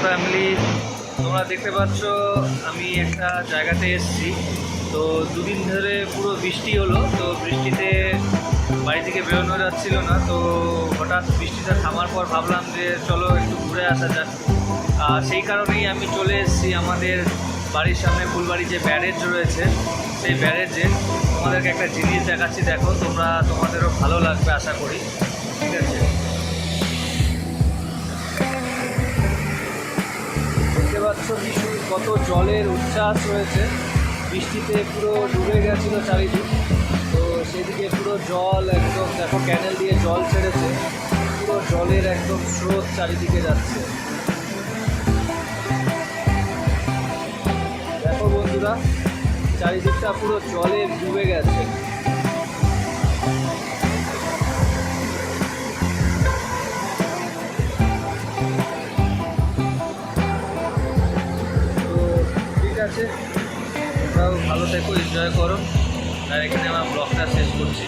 Family, তোমরা দেখতে পাচ্ছ আমি একটা জায়গাতে এসেছি। তো দুদিন ধরে পুরো বৃষ্টি হলো, তো বৃষ্টিতে বাড়ি থেকে বেরোনো যাচ্ছিল না। তো হঠাৎ বৃষ্টিটা থামার পর ভাবলাম যে চলো একটু ঘুরে আসা যাক। আর সেই কারণেই আমি চলে এসেছি আমাদের বাড়ির সামনে ফুলবাড়ি যে ব্যারেজ রয়েছে, সেই ব্যারেজে তোমাদেরকে একটা জিনিস দেখাচ্ছি। দেখো, তোমাদেরও ভালো লাগবে আশা করি। ঠিক আছে, দেখতে পাচ্ছ কত জলের উচ্ছ্বাস রয়েছে। বৃষ্টিতে পুরো ডুবে গেছিল চারিদিক, তো সেদিকে পুরো জল একদম, দেখো ক্যানেল দিয়ে জল ছেড়েছে, পুরো জলের একদম স্রোত চারিদিকে যাচ্ছে। দেখো বন্ধুরা, চারিদিকটা পুরো জলে ডুবে গেছে। তো ঠিক আছে, তোমরাও ভালো থেকো, এনজয় করো। আর এখানে আমার ব্লগটা শেষ করছি।